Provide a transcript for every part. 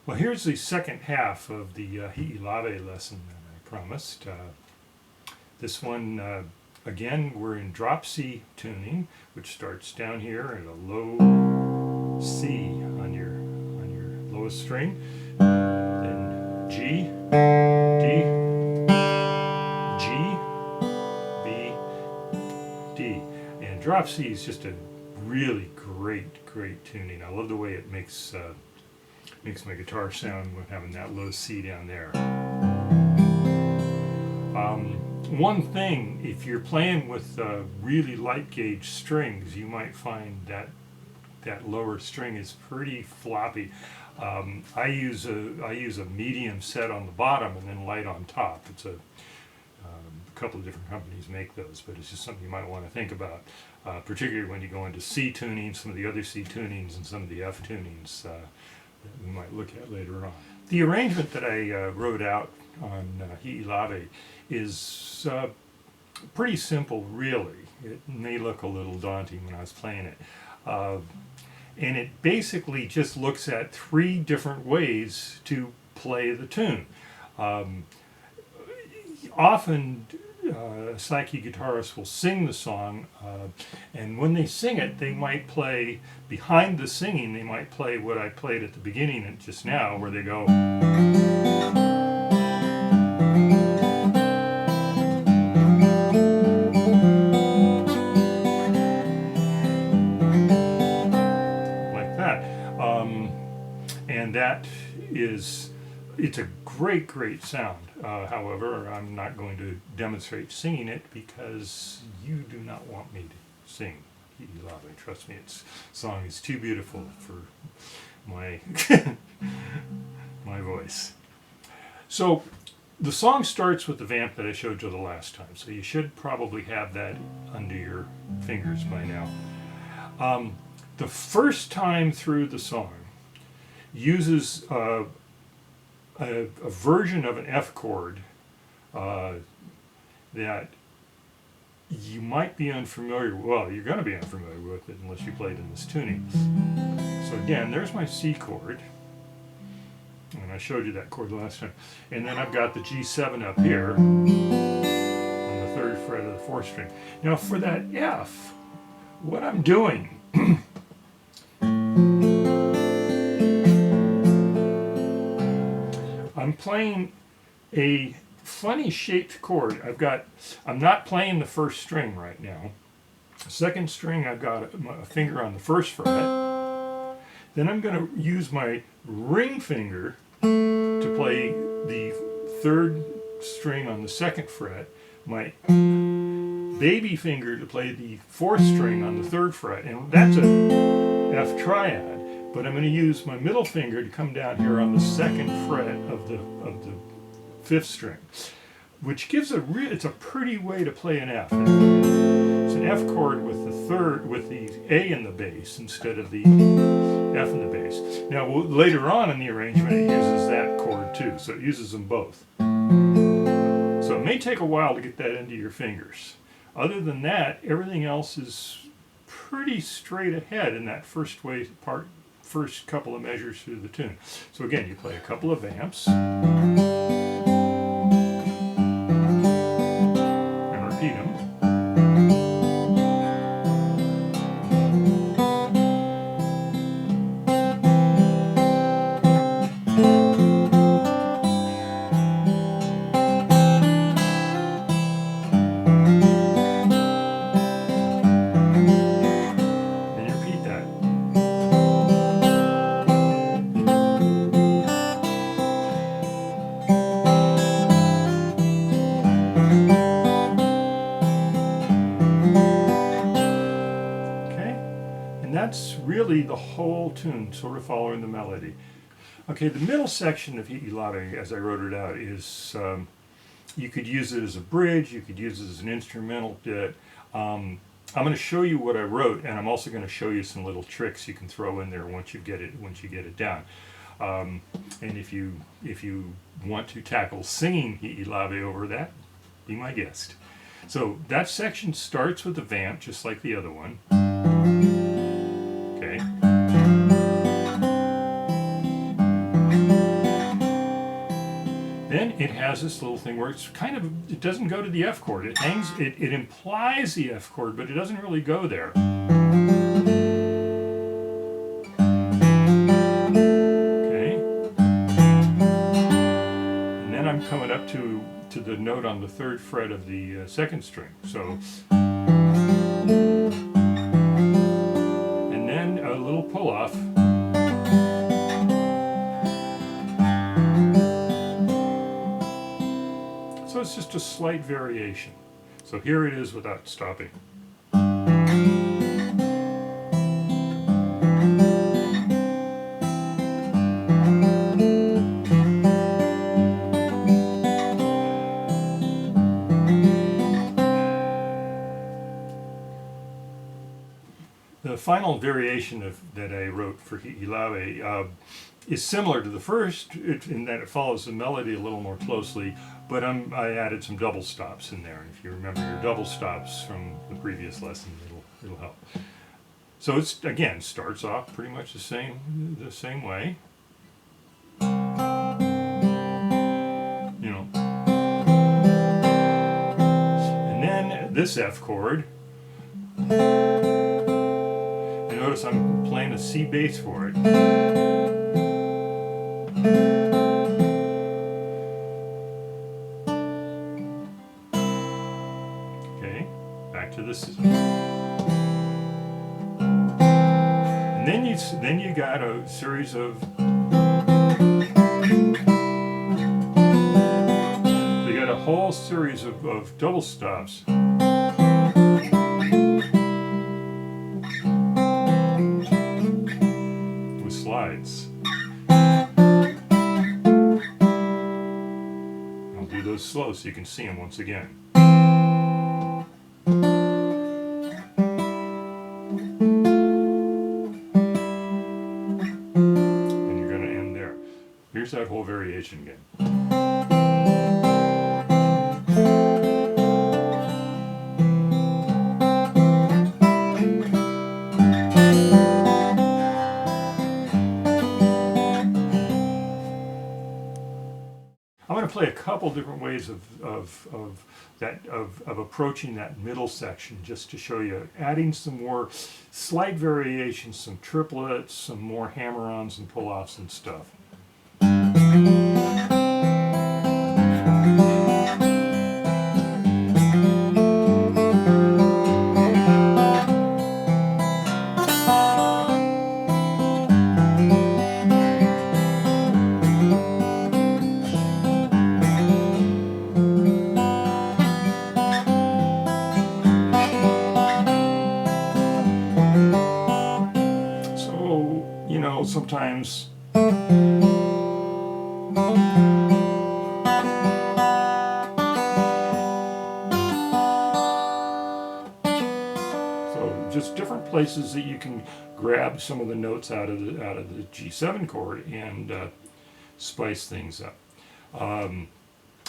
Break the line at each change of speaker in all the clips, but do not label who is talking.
Well, here's the second half of the ilawe lesson that I promised. This one, again, we're in drop C tuning, which starts down here at a low C on your lowest string, then G, D, G, B, D. And drop C is just a really great tuning. I love the way it makes my guitar sound with having that low C down there. One thing, if you're playing with really light gauge strings, you might find that lower string is pretty floppy. I use a medium set on the bottom and then light on top. It's a couple of different companies make those, but it's just something you might want to think about, particularly when you go into C tuning, some of the other C tunings, and some of the F tunings that we might look at later on. The arrangement that I wrote out on ilawe is pretty simple, really. It may look a little daunting when I was playing it. And it basically just looks at three different ways to play the tune. Often psyche guitarists will sing the song, and when they sing it, they might play, behind the singing, they might play what I played at the beginning and just now, where they go like that. And that is, it's a great sound. However, I'm not going to demonstrate singing it because you do not want me to sing ilawe. Trust me, its song is too beautiful for my my voice. So the song starts with the vamp that I showed you the last time, so you should probably have that under your fingers by now. The first time through the song uses a version of an F chord that you might be unfamiliar with. Well, you're going to be unfamiliar with it unless you played in this tuning. So again, there's my C chord, and I showed you that chord last time. And then I've got the G7 up here on the third fret of the fourth string. Now for that F, what I'm doing I'm playing a funny shaped chord. I'm not playing the first string right now. Second string, I've got a finger on the first fret. Then I'm going to use my ring finger to play the third string on the second fret, my baby finger to play the fourth string on the third fret, and that's a F triad. But I'm going to use my middle finger to come down here on the second fret of the fifth string, which gives it's a pretty way to play an F. It's an F chord with the A in the bass instead of the F in the bass. Now later on in the arrangement it uses that chord too, so it uses them both. So it may take a while to get that into your fingers. Other than that, everything else is pretty straight ahead in that first couple of measures through the tune. So again, you play a couple of vamps and repeat them. And you repeat that. That's really the whole tune, sort of following the melody. Okay, the middle section of ilawe, as I wrote it out, is you could use it as a bridge, you could use it as an instrumental bit. I'm going to show you what I wrote, and I'm also going to show you some little tricks you can throw in there once you get it down. And if you want to tackle singing ilawe over that, be my guest. So that section starts with the vamp, just like the other one. Okay. it has this little thing where it's kind of, it doesn't go to the F chord. It hangs, it implies the F chord, but it doesn't really go there. Okay. And then I'm coming up to the note on the 3rd fret of the 2nd string. So, and then a little pull off. So it's just a slight variation. So here it is without stopping. The final variation that I wrote for ilawe is similar to the first in that it follows the melody a little more closely, but I added some double stops in there. And if you remember your double stops from the previous lesson, it'll help. So it's, again, starts off pretty much the same way. You know. And then this F chord. Notice I'm playing a C bass for it. Okay, back to this. And then you got a series of. You got a whole series of double stops. Slides. I'll do those slow so you can see them once again. And you're going to end there. Here's that whole variation again. I'm going to play a couple different ways of approaching that middle section, just to show you, adding some more slight variations, some triplets, some more hammer-ons and pull-offs and stuff. Sometimes so just different places that you can grab some of the notes out of the G7 chord and spice things up, and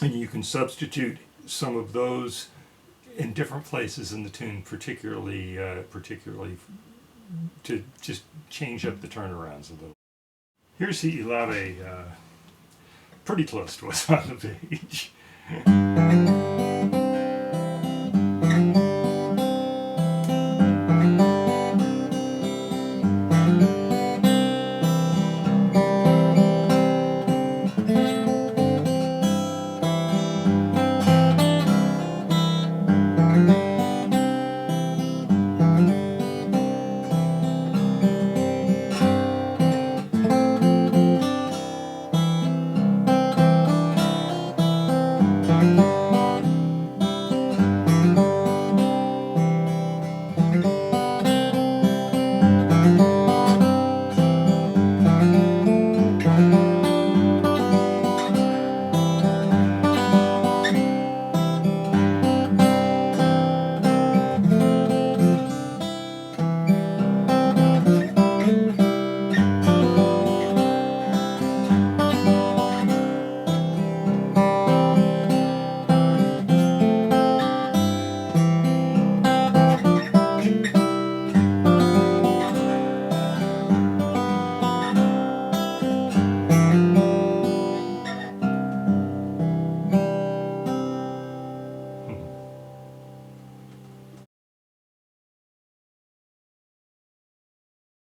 you can substitute some of those in different places in the tune, particularly to just change up the turnarounds a little. Here's the ilawe, pretty close to what's on the page.